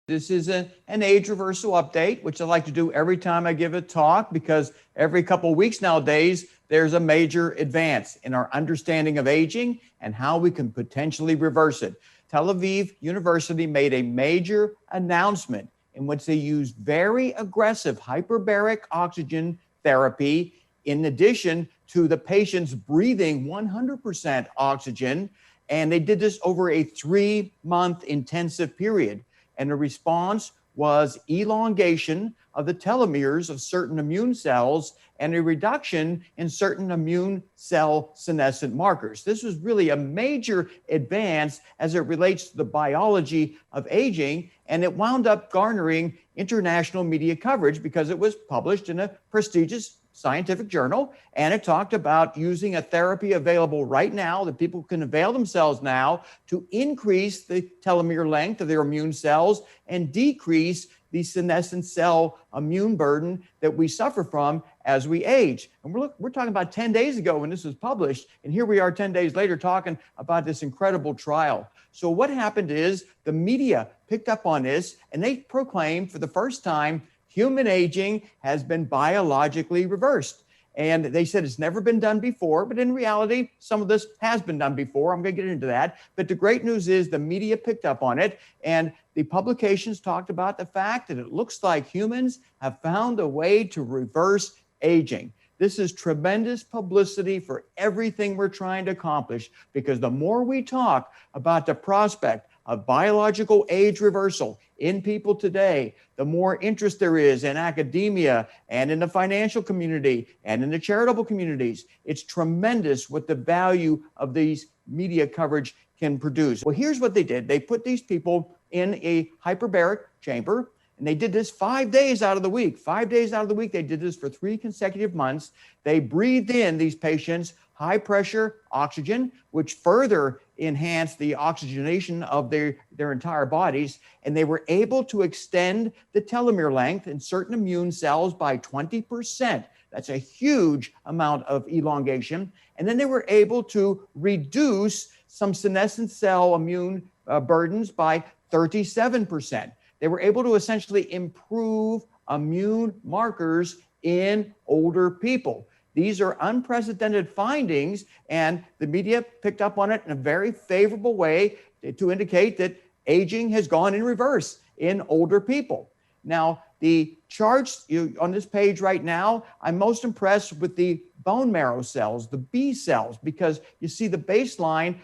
This is an age reversal update, which I like to do every time I give a talk because every couple of weeks nowadays, there's a major advance in our understanding of aging and how we can potentially reverse it. Tel Aviv University made a major announcement in which they used very aggressive hyperbaric oxygen therapy in addition to the patients breathing 100% oxygen. And they did this over a 3-month intensive period. And the response was elongation of the telomeres of certain immune cells and a reduction in certain immune cell senescent markers. This was really a major advance as it relates to the biology of aging, and it wound up garnering international media coverage because it was published in a prestigious scientific journal, and it talked about using a therapy available right now that people can avail themselves now to increase the telomere length of their immune cells and decrease the senescent cell immune burden that we suffer from as we age. And we're talking about 10 days ago when this was published, and here we are 10 days later talking about this incredible trial. So what happened is the media picked up on this, and they proclaimed for the first time human aging has been biologically reversed. And they said it's never been done before, but in reality, some of this has been done before. I'm going to get into that. But the great news is the media picked up on it, and the publications talked about the fact that it looks like humans have found a way to reverse aging. This is tremendous publicity for everything we're trying to accomplish, because the more we talk about the prospect of biological age reversal in people today, the more interest there is in academia and in the financial community and in the charitable communities. It's tremendous what the value of these media coverage can produce. Well, here's what they did. They put these people in a hyperbaric chamber, and they did this 5 days out of the week. 5 days out of the week, they did this for 3 consecutive months. They breathed in, these patients, high pressure oxygen, which further enhanced the oxygenation of their entire bodies. And they were able to extend the telomere length in certain immune cells by 20%. That's a huge amount of elongation. And then they were able to reduce some senescent cell immune burdens by 37%. They were able to essentially improve immune markers in older people. These are unprecedented findings, and the media picked up on it in a very favorable way to indicate that aging has gone in reverse in older people. Now, the charts on this page right now, I'm most impressed with the bone marrow cells, the B cells, because you see the baseline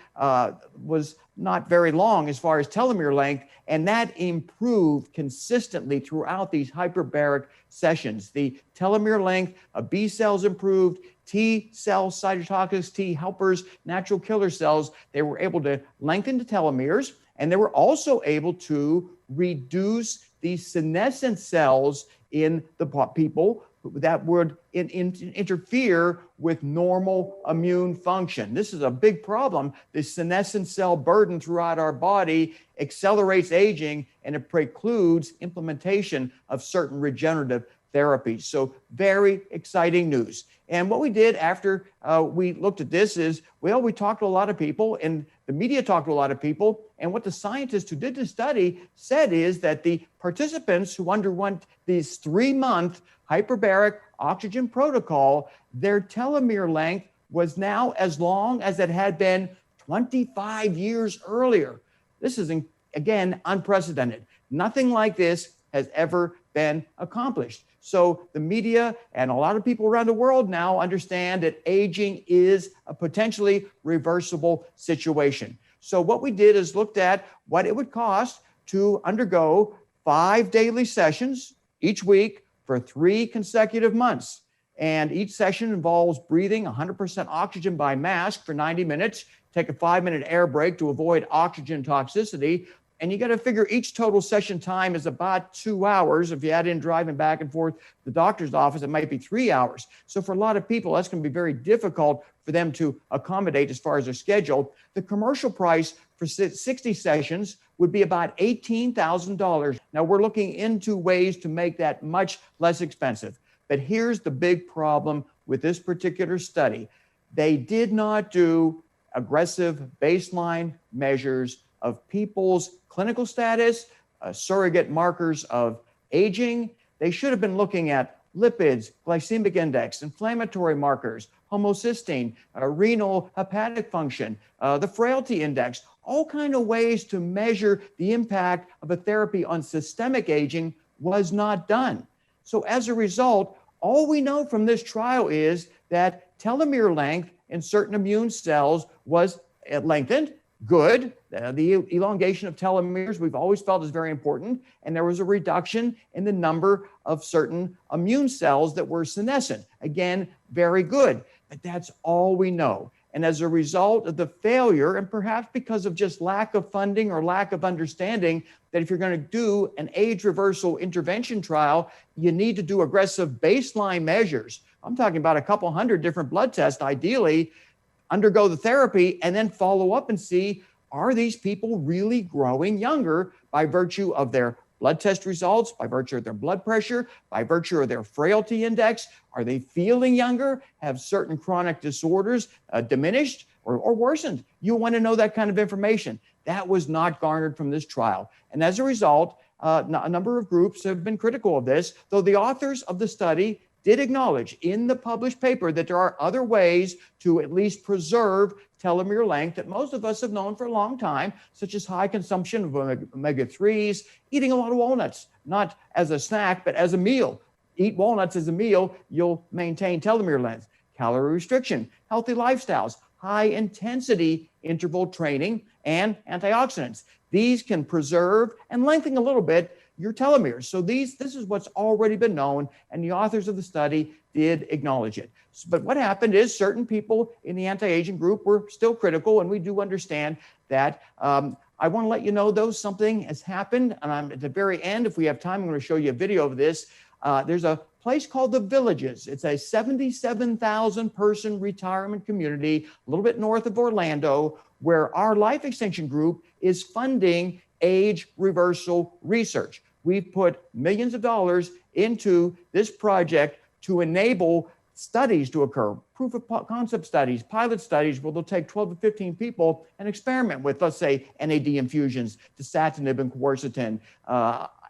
was not very long as far as telomere length, and that improved consistently throughout these hyperbaric sessions. The telomere length of B cells improved, T cell cytotoxic T helpers, natural killer cells, they were able to lengthen the telomeres, and they were also able to reduce the senescent cells in the people that would interfere with normal immune function. This is a big problem. The senescent cell burden throughout our body accelerates aging, and it precludes implementation of certain regenerative therapies. So very exciting news. And what we did after we looked at this is, well, we talked to a lot of people, and the media talked to a lot of people. And what the scientists who did the study said is that the participants who underwent this 3-month hyperbaric oxygen protocol, their telomere length was now as long as it had been 25 years earlier. This is, again, unprecedented. Nothing like this has ever been accomplished. So the media and a lot of people around the world now understand that aging is a potentially reversible situation. So what we did is looked at what it would cost to undergo 5 daily sessions each week for 3 consecutive months. And each session involves breathing 100% oxygen by mask for 90 minutes, take a 5-minute air break to avoid oxygen toxicity. And you got to figure each total session time is about 2 hours. If you add in driving back and forth to the doctor's office, it might be 3 hours. So for a lot of people, that's going to be very difficult for them to accommodate as far as their schedule. The commercial price for 60 sessions would be about $18,000. Now, we're looking into ways to make that much less expensive. But here's the big problem with this particular study. They did not do aggressive baseline measures of people's clinical status, surrogate markers of aging. They should have been looking at lipids, glycemic index, inflammatory markers, homocysteine, renal hepatic function, the frailty index, all kind of ways to measure the impact of a therapy on systemic aging was not done. So as a result, all we know from this trial is that telomere length in certain immune cells was lengthened, good. The elongation of telomeres we've always felt is very important. And there was a reduction in the number of certain immune cells that were senescent. Again, very good. But that's all we know. And as a result of the failure, and perhaps because of just lack of funding or lack of understanding, that if you're going to do an age reversal intervention trial, you need to do aggressive baseline measures. I'm talking about a couple hundred different blood tests, ideally, undergo the therapy, and then follow up and see, are these people really growing younger by virtue of their blood test results, by virtue of their blood pressure, by virtue of their frailty index? Are they feeling younger? Have certain chronic disorders diminished or worsened? You want to know that kind of information. That was not garnered from this trial. And as a result, a number of groups have been critical of this, though the authors of the study did acknowledge in the published paper that there are other ways to at least preserve telomere length that most of us have known for a long time, such as high consumption of omega-3s, eating a lot of walnuts, not as a snack, but as a meal. Eat walnuts as a meal, you'll maintain telomere length. Calorie restriction, healthy lifestyles, high intensity interval training, and antioxidants. These can preserve and lengthen a little bit your telomeres. So this is what's already been known, and the authors of the study did acknowledge it. But what happened is certain people in the anti-aging group were still critical, and we do understand that. I want to let you know, though, something has happened, and I'm at the very end. If we have time, I'm going to show you a video of this. There's a place called The Villages. It's a 77,000 person retirement community, a little bit north of Orlando, where our life extension group is funding age reversal research. We've put millions of dollars into this project to enable studies to occur, proof of concept studies, pilot studies, where they'll take 12 to 15 people and experiment with, let's say, NAD infusions, dasatinib and quercetin,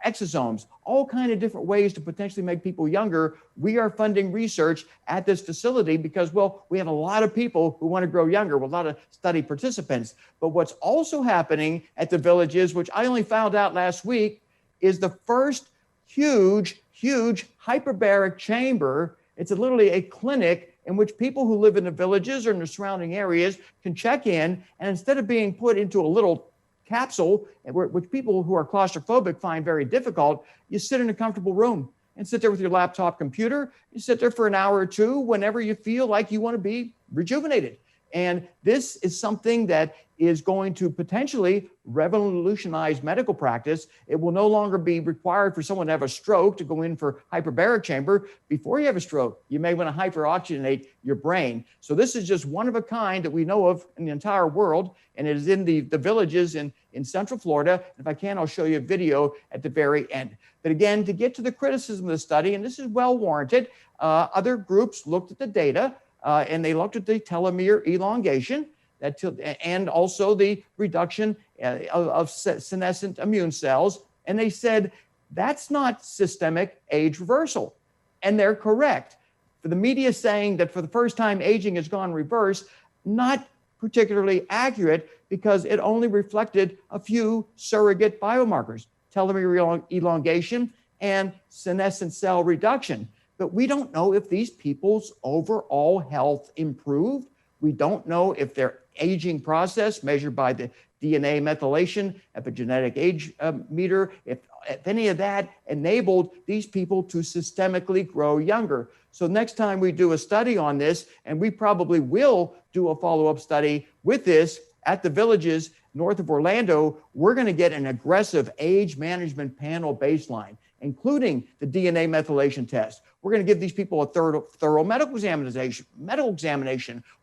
exosomes, all kind of different ways to potentially make people younger. We are funding research at this facility because, well, we have a lot of people who want to grow younger, with a lot of study participants. But what's also happening at the Villages, which I only found out last week, is the first huge hyperbaric chamber. It's literally a clinic in which people who live in the Villages or in the surrounding areas can check in, and instead of being put into a little capsule, which people who are claustrophobic find very difficult, you sit in a comfortable room and sit there with your laptop computer. You sit there for an hour or two whenever you feel like you want to be rejuvenated. And this is something that is going to potentially revolutionize medical practice. It will no longer be required for someone to have a stroke to go in for hyperbaric chamber. Before you have a stroke, you may want to hyperoxygenate your brain. So this is just one of a kind that we know of in the entire world, and it is in the Villages in Central Florida. If I can, I'll show you a video at the very end. But again, to get to the criticism of the study, and this is well warranted, other groups looked at the data, and they looked at the telomere elongation and also the reduction of senescent immune cells. And they said, that's not systemic age reversal. And they're correct. For the media saying that for the first time aging has gone reverse, not particularly accurate, because it only reflected a few surrogate biomarkers, telomere elongation and senescent cell reduction. But we don't know if these people's overall health improved. We don't know if their aging process measured by the DNA methylation, epigenetic age meter, if any of that enabled these people to systemically grow younger. So next time we do a study on this, and we probably will do a follow-up study with this at the Villages north of Orlando, we're going to get an aggressive age management panel baseline, including the DNA methylation test. We're going to give these people a thorough medical examination.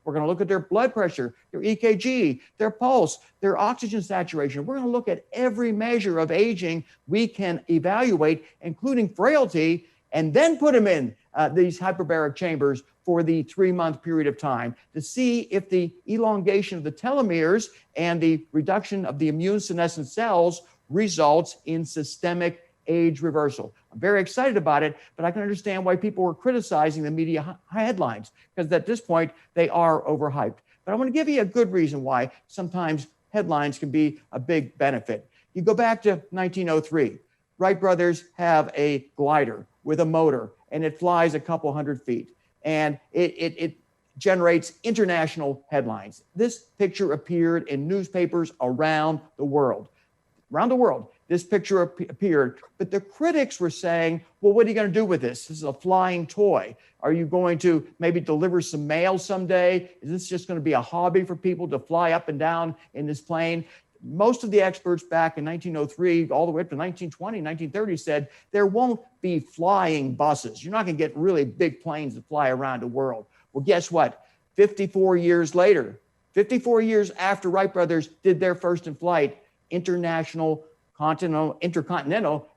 We're going to look at their blood pressure, their EKG, their pulse, their oxygen saturation. We're going to look at every measure of aging we can evaluate, including frailty, and then put them in these hyperbaric chambers for the 3-month period of time to see if the elongation of the telomeres and the reduction of the immune senescent cells results in systemic age reversal. I'm very excited about it, but I can understand why people were criticizing the media headlines, because at this point, they are overhyped. But I want to give you a good reason why sometimes headlines can be a big benefit. You go back to 1903. Wright brothers have a glider with a motor, and it flies a couple hundred feet, and it generates international headlines. This picture appeared in newspapers around the world. Around the world, this picture appeared, but the critics were saying, well, what are you going to do with this? This is a flying toy. Are you going to maybe deliver some mail someday? Is this just going to be a hobby for people to fly up and down in this plane? Most of the experts back in 1903, all the way up to 1920, 1930 said there won't be flying buses. You're not going to get really big planes that fly around the world. Well, guess what? 54 years later, 54 years after Wright brothers did their first in flight, intercontinental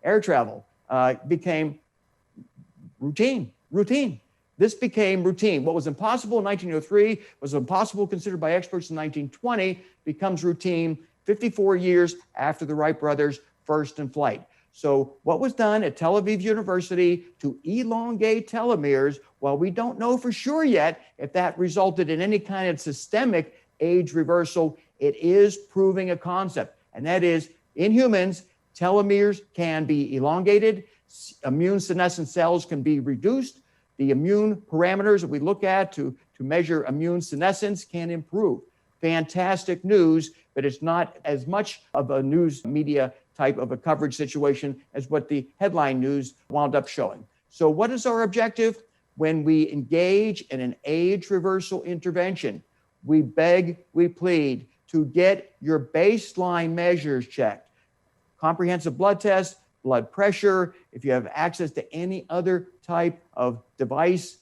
air travel became routine. This became routine. What was impossible in 1903 was impossible considered by experts in 1920 becomes routine 54 years after the Wright brothers' first in flight. So what was done at Tel Aviv University to elongate telomeres, well, we don't know for sure yet if that resulted in any kind of systemic age reversal. It is proving a concept, and that is in humans, telomeres can be elongated, immune senescent cells can be reduced, the immune parameters that we look at to measure immune senescence can improve. Fantastic news, but it's not as much of a news media type of a coverage situation as what the headline news wound up showing. So what is our objective? When we engage in an age reversal intervention, we beg, we plead to get your baseline measures checked. Comprehensive blood test, blood pressure, if you have access to any other type of device,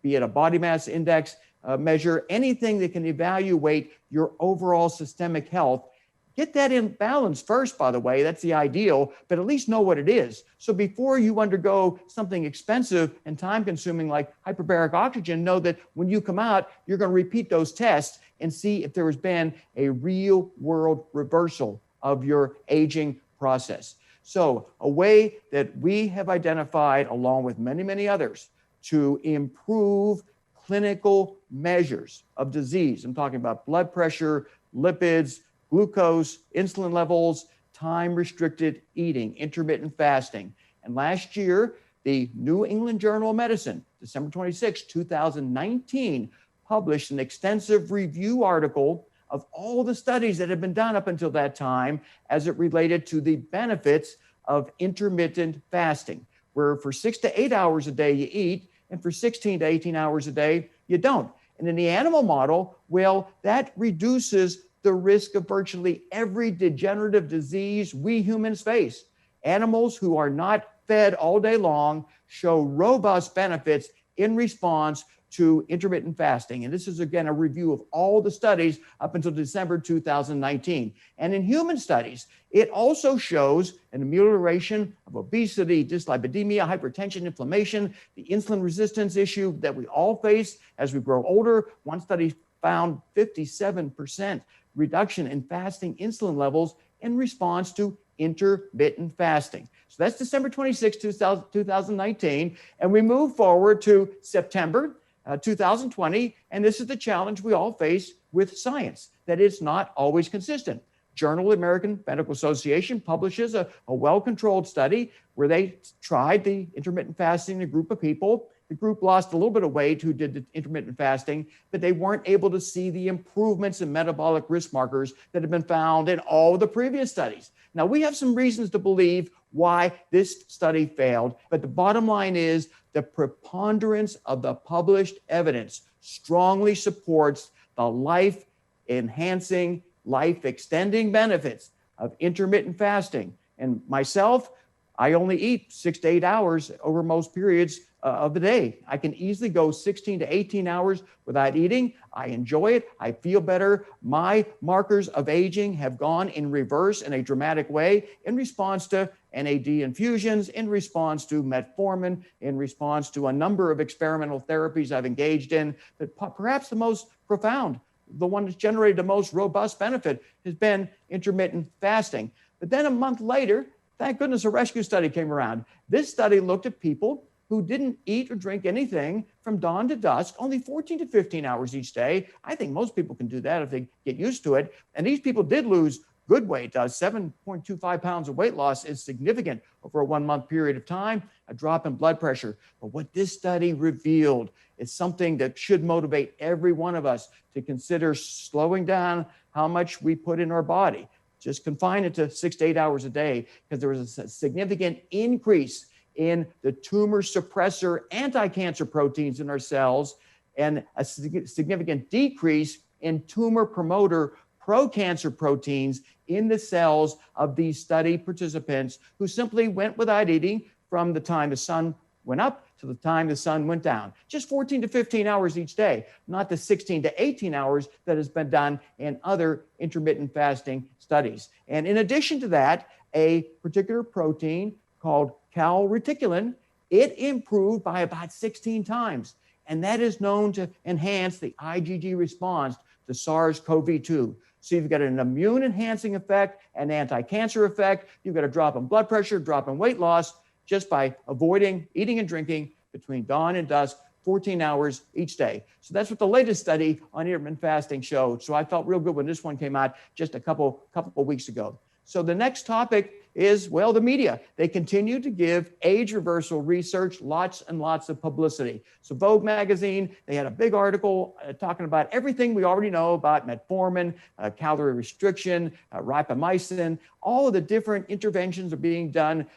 be it a body mass index measure, anything that can evaluate your overall systemic health. Get that in balance first, by the way, that's the ideal, but at least know what it is. So before you undergo something expensive and time consuming like hyperbaric oxygen, know that when you come out, you're going to repeat those tests and see if there has been a real world reversal of your aging process. So a way that we have identified, along with many, many others, to improve clinical measures of disease. I'm talking about blood pressure, lipids, glucose, insulin levels, time-restricted eating, intermittent fasting. And last year, the New England Journal of Medicine, December 26, 2019, published an extensive review article of all the studies that had been done up until that time as it related to the benefits of intermittent fasting, where for 6 to 8 hours a day you eat, and for 16 to 18 hours a day you don't. And in the animal model, well, that reduces the risk of virtually every degenerative disease we humans face. Animals who are not fed all day long show robust benefits in response to intermittent fasting. And this is, again, a review of all the studies up until December 2019. And in human studies, it also shows an amelioration of obesity, dyslipidemia, hypertension, inflammation, the insulin resistance issue that we all face as we grow older. One study found 57% reduction in fasting insulin levels in response to intermittent fasting. So that's December 26, 2019. And we move forward to September 2020. And this is the challenge we all face with science, that it's not always consistent. Journal of the American Medical Association publishes a well-controlled study where they tried the intermittent fasting in a group of people. The group lost a little bit of weight who did the intermittent fasting, but they weren't able to see the improvements in metabolic risk markers that have been found in all of the previous studies. Now, we have some reasons to believe why this study failed, but the bottom line is the preponderance of the published evidence strongly supports the life-enhancing, life-extending benefits of intermittent fasting. And myself, I only eat 6 to 8 hours over most periods of the day. I can easily go 16 to 18 hours without eating. I enjoy it. I feel better. My markers of aging have gone in reverse in a dramatic way in response to NAD infusions, in response to metformin, in response to a number of experimental therapies I've engaged in. But perhaps the most profound, the one that's generated the most robust benefit, has been intermittent fasting. But then a month later, thank goodness a rescue study came around. This study looked at people who didn't eat or drink anything from dawn to dusk, only 14 to 15 hours each day. I think most people can do that if they get used to it. And these people did lose good weight. 7.25 pounds of weight loss is significant over a 1 month period of time, a drop in blood pressure. But what this study revealed is something that should motivate every one of us to consider slowing down how much we put in our body. Just confine it to 6 to 8 hours a day, because there was a significant increase in the tumor suppressor anti-cancer proteins in our cells and a significant decrease in tumor promoter pro-cancer proteins in the cells of these study participants who simply went without eating from the time the sun went up to the time the sun went down. Just 14 to 15 hours each day, not the 16 to 18 hours that has been done in other intermittent fasting studies. And in addition to that, a particular protein called calreticulin, it improved by about 16 times. And that is known to enhance the IgG response to SARS-CoV-2. So you've got an immune enhancing effect, an anti-cancer effect. You've got a drop in blood pressure, drop in weight loss, just by avoiding eating and drinking between dawn and dusk, 14 hours each day. So that's what the latest study on intermittent fasting showed. So I felt real good when this one came out just a couple of weeks ago. So the next topic is, well, the media. They continue to give age reversal research lots and lots of publicity. So Vogue magazine, they had a big article talking about everything we already know about metformin, calorie restriction, ripamycin, all of the different interventions are being done.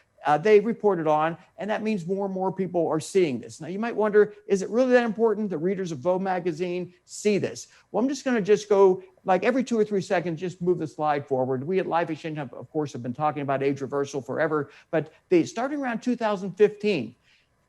They reported on, and that means more and more people are seeing this. Now, you might wonder, is it really that important that readers of Vogue magazine see this? Well, I'm just going to go like every 2 or 3 seconds, just move the slide forward. We at Life Exchange, of course, have been talking about age reversal forever, but starting around 2015,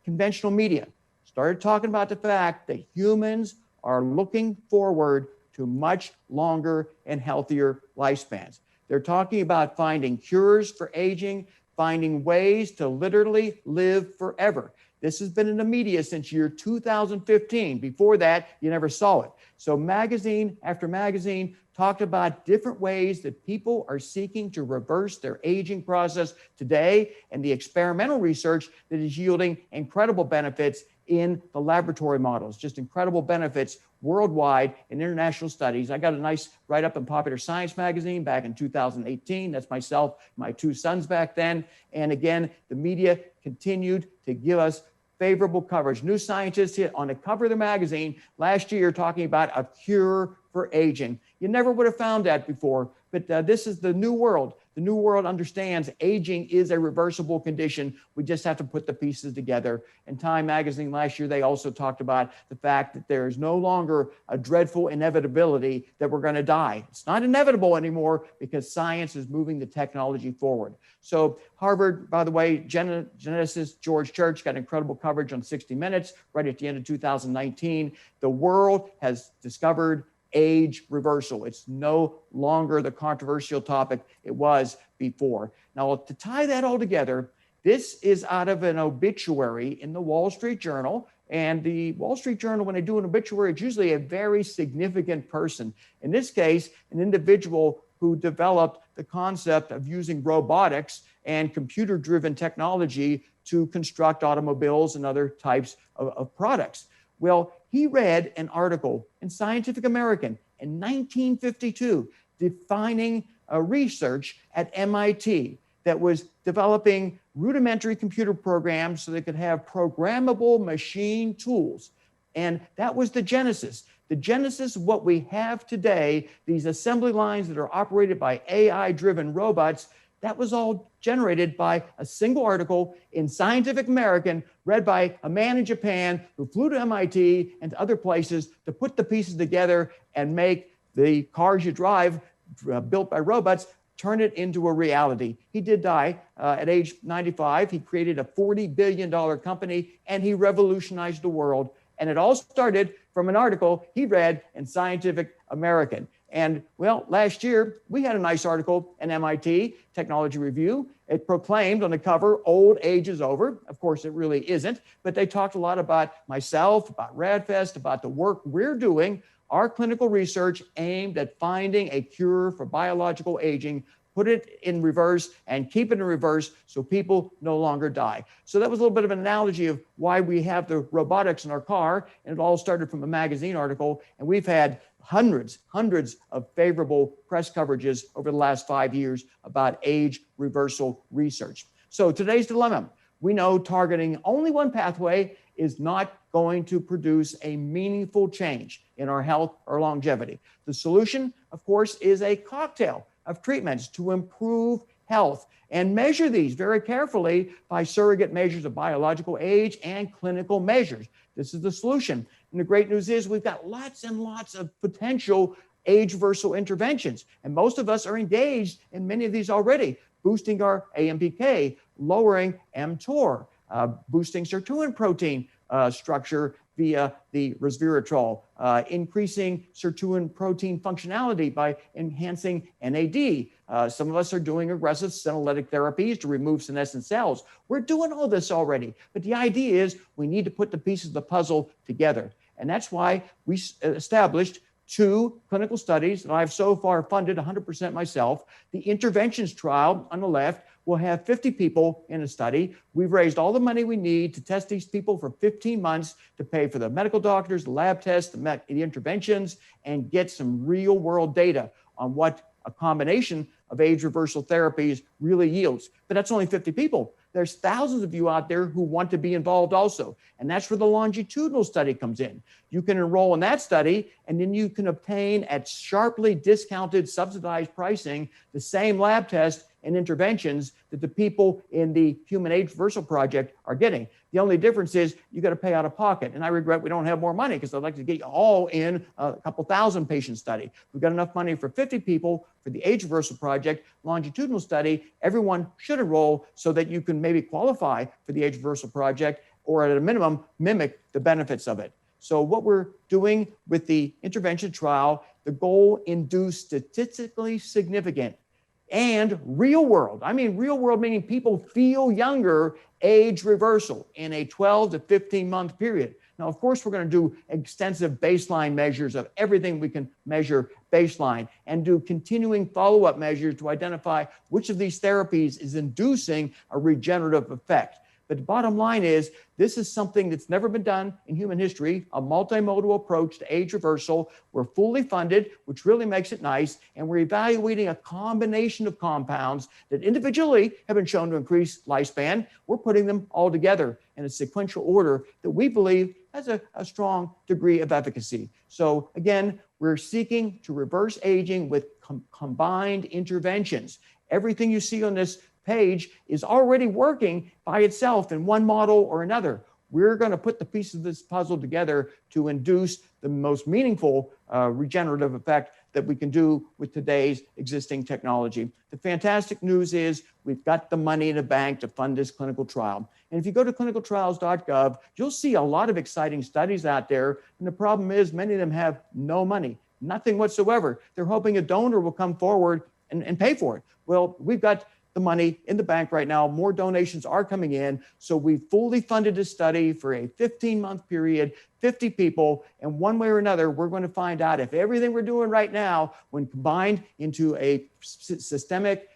conventional media started talking about the fact that humans are looking forward to much longer and healthier lifespans. They're talking about finding cures for aging, finding ways to literally live forever. This has been in the media since year 2015. Before that, you never saw it. So magazine after magazine talked about different ways that people are seeking to reverse their aging process today, and the experimental research that is yielding incredible benefits in the laboratory models, just incredible benefits worldwide in international studies. I got a nice write-up in Popular Science magazine back in 2018. That's myself, my 2 sons back then. And again, the media continued to give us favorable coverage. New Scientist hit on the cover of the magazine last year talking about a cure for aging. You never would have found that before, but this is the new world. The new world understands aging is a reversible condition. We just have to put the pieces together. In Time magazine last year, they also talked about the fact that there is no longer a dreadful inevitability that we're going to die. It's not inevitable anymore because science is moving the technology forward. So Harvard, by the way, geneticist George Church got incredible coverage on 60 Minutes right at the end of 2019. The world has discovered age reversal. It's no longer the controversial topic it was before. Now, to tie that all together, this is out of an obituary in the Wall Street Journal. And the Wall Street Journal, when they do an obituary, it's usually a very significant person. In this case, an individual who developed the concept of using robotics and computer-driven technology to construct automobiles and other types of products. Well, he read an article in Scientific American in 1952 defining a research at MIT that was developing rudimentary computer programs so they could have programmable machine tools. And that was the genesis. The genesis of what we have today, these assembly lines that are operated by AI-driven robots, that was all generated by a single article in Scientific American read by a man in Japan who flew to MIT and to other places to put the pieces together and make the cars you drive built by robots, turn it into a reality. He did die at age 95. He created a $40 billion company and he revolutionized the world. And it all started from an article he read in Scientific American. And well, last year, we had a nice article in MIT Technology Review. It proclaimed on the cover, old age is over. Of course, it really isn't. But they talked a lot about myself, about RadFest, about the work we're doing our clinical research aimed at finding a cure for biological aging, put it in reverse and keep it in reverse so people no longer die. So that was a little bit of an analogy of why we have the robotics in our car. And it all started from a magazine article. And we've had hundreds of favorable press coverages over the last 5 years about age reversal research. So today's dilemma, we know targeting only one pathway is not going to produce a meaningful change in our health or longevity. The solution, of course, is a cocktail of treatments to improve health, and measure these very carefully by surrogate measures of biological age and clinical measures. This is the solution. And the great news is we've got lots and lots of potential age reversal interventions. And most of us are engaged in many of these already, boosting our AMPK, lowering mTOR, boosting sirtuin protein structure via the resveratrol, increasing sirtuin protein functionality by enhancing NAD. Some of us are doing aggressive senolytic therapies to remove senescent cells. We're doing all this already, but the idea is we need to put the pieces of the puzzle together. And that's why we established 2 clinical studies that I've so far funded 100% myself. The interventions trial on the left will have 50 people in a study. We've raised all the money we need to test these people for 15 months to pay for the medical doctors, the lab tests, the interventions, and get some real world data on what a combination of age reversal therapies really yields. But that's only 50 people. There's thousands of you out there who want to be involved also. And that's where the longitudinal study comes in. You can enroll in that study, and then you can obtain at sharply discounted, subsidized pricing, the same lab test and interventions that the people in the Human Age Reversal Project are getting. The only difference is you got to pay out of pocket. And I regret we don't have more money because I'd like to get you all in a couple thousand patient study. We've got enough money for 50 people for the Age Reversal Project longitudinal study. Everyone should enroll so that you can maybe qualify for the Age Reversal Project or at a minimum mimic the benefits of it. So what we're doing with the intervention trial, the goal induce statistically significant and real world, I mean real world meaning people feel younger, age reversal in a 12 to 15 month period. Now, of course, we're going to do extensive baseline measures of everything we can measure baseline and do continuing follow-up measures to identify which of these therapies is inducing a regenerative effect. But the bottom line is this is something that's never been done in human history, a multimodal approach to age reversal. We're fully funded, which really makes it nice. And we're evaluating a combination of compounds that individually have been shown to increase lifespan. We're putting them all together in a sequential order that we believe has a strong degree of efficacy. So again, we're seeking to reverse aging with combined interventions. Everything you see on this page is already working by itself in one model or another. We're going to put the pieces of this puzzle together to induce the most meaningful regenerative effect that we can do with today's existing technology. The fantastic news is we've got the money in the bank to fund this clinical trial. And if you go to clinicaltrials.gov, you'll see a lot of exciting studies out there. And the problem is many of them have no money, nothing whatsoever. They're hoping a donor will come forward and pay for it. Well, we've got the money in the bank right now. More donations are coming in. So we fully funded this study for a 15-month period, 50 people. And one way or another, we're going to find out if everything we're doing right now, when combined into a systemic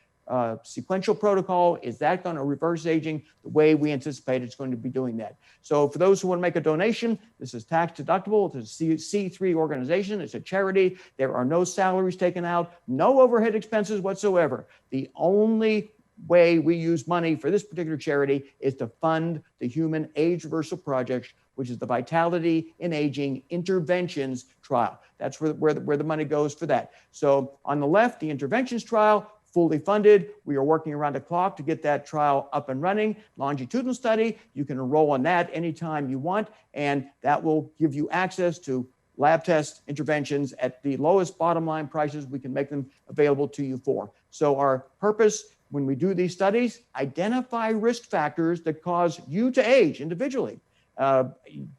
sequential protocol, is that going to reverse aging the way we anticipate it's going to be doing that? So for those who want to make a donation, this is tax deductible. It's a C3 organization. It's a charity. There are no salaries taken out, no overhead expenses whatsoever. The only way we use money for this particular charity is to fund the Human Age Reversal Project, which is the Vitality in Aging Interventions trial. That's where the money goes for that. So on the left, the interventions trial, fully funded. We are working around the clock to get that trial up and running. Longitudinal study, you can enroll on that anytime you want, and that will give you access to lab test interventions at the lowest bottom line prices we can make them available to you for. So our purpose when we do these studies, identify risk factors that cause you to age individually,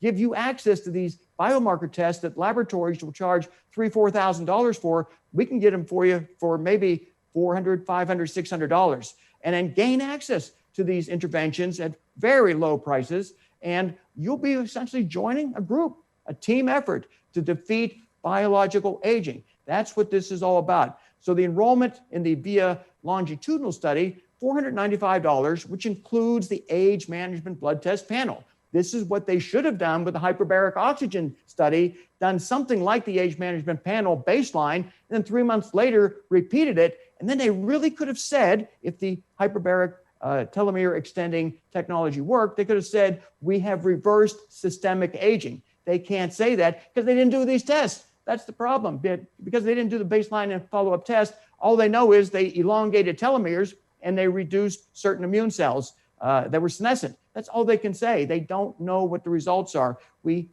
give you access to these biomarker tests that laboratories will charge $3,000, $4,000 for. We can get them for you for maybe $400, $500, $600, and then gain access to these interventions at very low prices. And you'll be essentially joining a group, a team effort to defeat biological aging. That's what this is all about. So the enrollment in the VIA longitudinal study, $495, which includes the age management blood test panel. This is what they should have done with the hyperbaric oxygen study, done something like the age management panel baseline, and then 3 months later repeated it. And then they really could have said, if the hyperbaric telomere extending technology worked, they could have said, we have reversed systemic aging. They can't say that because they didn't do these tests. That's the problem. Because they didn't do the baseline and follow-up test, all they know is they elongated telomeres and they reduced certain immune cells that were senescent. That's all they can say. They don't know what the results are.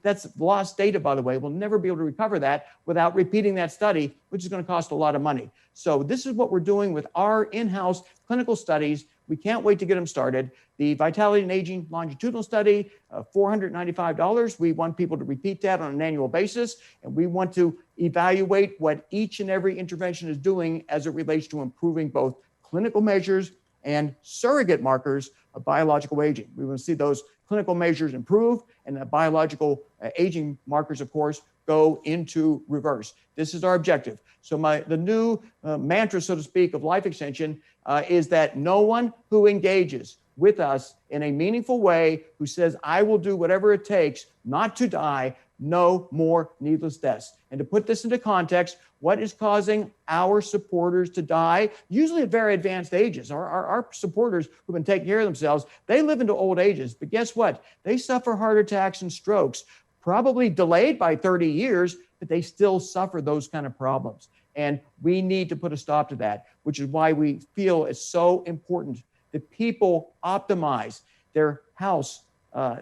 That's lost data, by the way. We'll never be able to recover that without repeating that study, which is going to cost a lot of money. So this is what we're doing with our in-house clinical studies. We can't wait to get them started. The Vitality and Aging longitudinal study, $495. We want people to repeat that on an annual basis, and we want to evaluate what each and every intervention is doing as it relates to improving both clinical measures and surrogate markers of biological aging. We want to see those clinical measures improve and the biological aging markers, of course, go into reverse. This is our objective. So the new mantra, so to speak, of life extension is that no one who engages with us in a meaningful way, who says, I will do whatever it takes not to die, no more needless deaths. And to put this into context, what is causing our supporters to die, usually at very advanced ages? Our supporters who've been taking care of themselves, they live into old ages. But guess what? They suffer heart attacks and strokes, probably delayed by 30 years, but they still suffer those kind of problems. And we need to put a stop to that, which is why we feel it's so important that people optimize their house.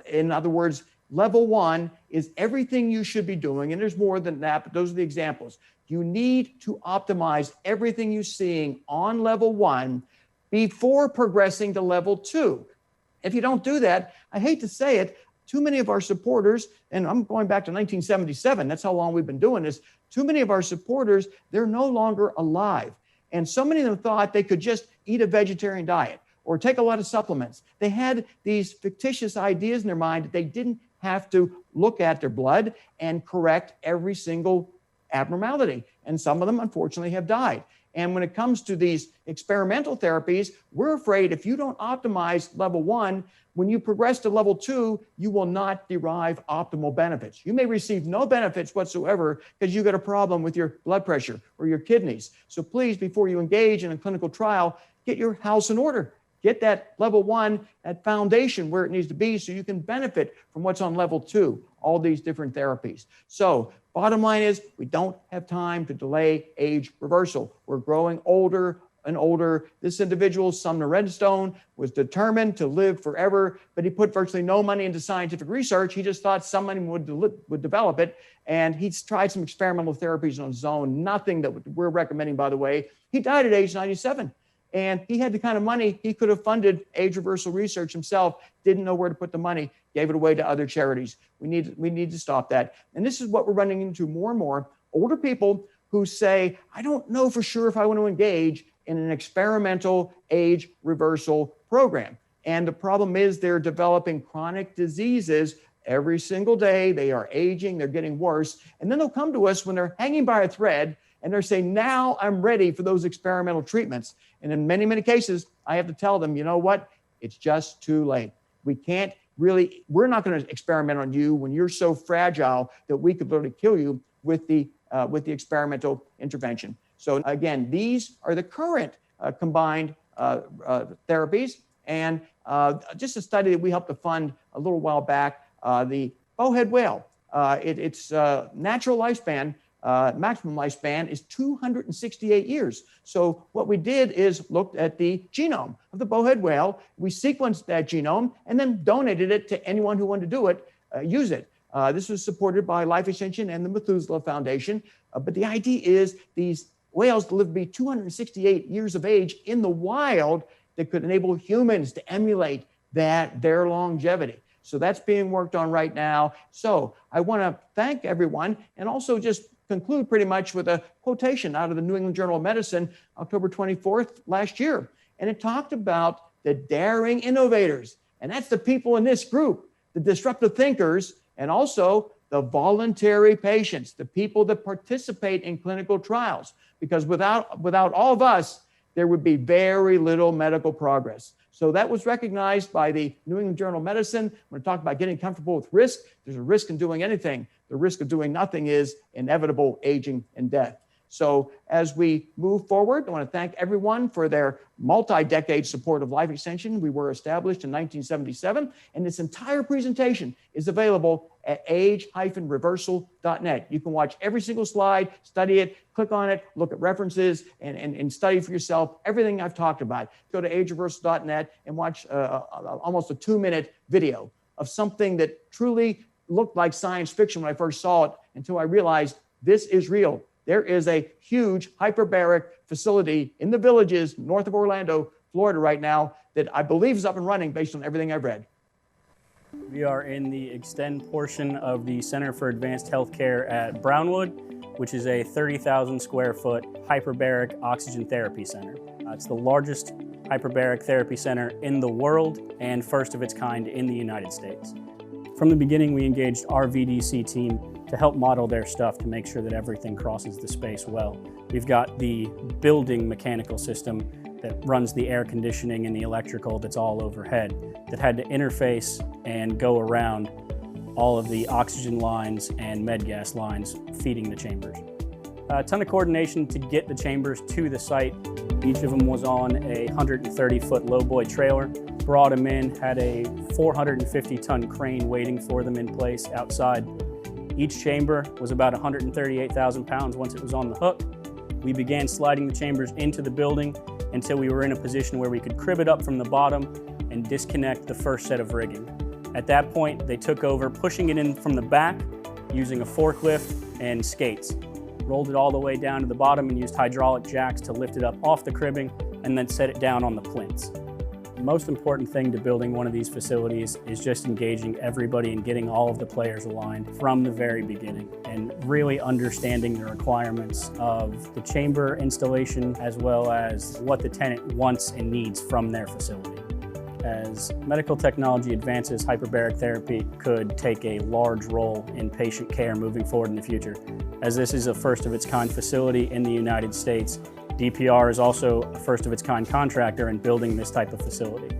In other words, level one is everything you should be doing. And there's more than that, but those are the examples. You need to optimize everything you're seeing on level one before progressing to level two. If you don't do that, I hate to say it, too many of our supporters, and I'm going back to 1977, that's how long we've been doing this, too many of our supporters, they're no longer alive. And so many of them thought they could just eat a vegetarian diet or take a lot of supplements. They had these fictitious ideas in their mind that they didn't have to look at their blood and correct every single abnormality. And some of them, unfortunately, have died. And when it comes to these experimental therapies, we're afraid if you don't optimize level one, when you progress to level two, you will not derive optimal benefits. You may receive no benefits whatsoever because you got a problem with your blood pressure or your kidneys. So please, before you engage in a clinical trial, get your house in order. Get that level one, that foundation where it needs to be so you can benefit from what's on level two, all these different therapies. So bottom line is we don't have time to delay age reversal. We're growing older and older. This individual, Sumner Redstone, was determined to live forever, but he put virtually no money into scientific research. He just thought somebody would develop it. And he's tried some experimental therapies on his own, nothing that we're recommending, by the way. He died at age 97. And he had the kind of money, he could have funded age reversal research himself, didn't know where to put the money, gave it away to other charities. We need to stop that. And this is what we're running into more and more. Older people who say, I don't know for sure if I want to engage in an experimental age reversal program. And the problem is they're developing chronic diseases every single day. They are aging, they're getting worse. And then they'll come to us when they're hanging by a thread and they're saying, now I'm ready for those experimental treatments. And in many, many cases, I have to tell them, you know what? It's just too late. We can't really, we're not going to experiment on you when you're so fragile that we could literally kill you with the experimental intervention. So again, these are the current combined therapies. And just a study that we helped to fund a little while back, the bowhead whale, its natural lifespan, maximum lifespan is 268 years. So what we did is looked at the genome of the bowhead whale. We sequenced that genome and then donated it to anyone who wanted to do it, use it. This was supported by Life Extension and the Methuselah Foundation. But the idea is these whales live to be 268 years of age in the wild that could enable humans to emulate their longevity. So that's being worked on right now. So I want to thank everyone and also just conclude pretty much with a quotation out of the New England Journal of Medicine, October 24th last year. And it talked about the daring innovators. And that's the people in this group, the disruptive thinkers, and also the voluntary patients, the people that participate in clinical trials, because without all of us, there would be very little medical progress. So that was recognized by the New England Journal of Medicine. When we talk about getting comfortable with risk, there's a risk in doing anything. The risk of doing nothing is inevitable aging and death. So as we move forward, I want to thank everyone for their multi-decade support of Life Extension. We were established in 1977, and this entire presentation is available at age-reversal.net. You can watch every single slide, study it, click on it, look at references, and study for yourself everything I've talked about. Go to age-reversal.net and watch almost a 2-minute video of something that truly looked like science fiction when I first saw it, until I realized this is real. There is a huge hyperbaric facility in the Villages north of Orlando, Florida right now that I believe is up and running based on everything I've read. We are in the Extend portion of the Center for Advanced Healthcare at Brownwood, which is a 30,000 square foot hyperbaric oxygen therapy center. It's the largest hyperbaric therapy center in the world and first of its kind in the United States. From the beginning, we engaged our VDC team to help model their stuff to make sure that everything crosses the space well. We've got the building mechanical system that runs the air conditioning and the electrical that's all overhead, that had to interface and go around all of the oxygen lines and med gas lines feeding the chambers. A ton of coordination to get the chambers to the site. Each of them was on a 130-foot lowboy trailer, brought them in, had a 450-ton crane waiting for them in place outside. Each chamber was about 138,000 pounds once it was on the hook. We began sliding the chambers into the building until we were in a position where we could crib it up from the bottom and disconnect the first set of rigging. At that point, they took over, pushing it in from the back using a forklift and skates. Rolled it all the way down to the bottom and used hydraulic jacks to lift it up off the cribbing and then set it down on the plinths. The most important thing to building one of these facilities is just engaging everybody and getting all of the players aligned from the very beginning and really understanding the requirements of the chamber installation as well as what the tenant wants and needs from their facility. As medical technology advances, hyperbaric therapy could take a large role in patient care moving forward in the future. As this is a first of its kind facility in the United States, DPR is also a first of its kind contractor in building this type of facility.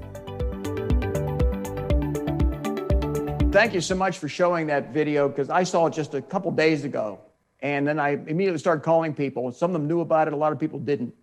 Thank you so much for showing that video, because I saw it just a couple days ago. And then I immediately started calling people. Some of them knew about it, a lot of people didn't.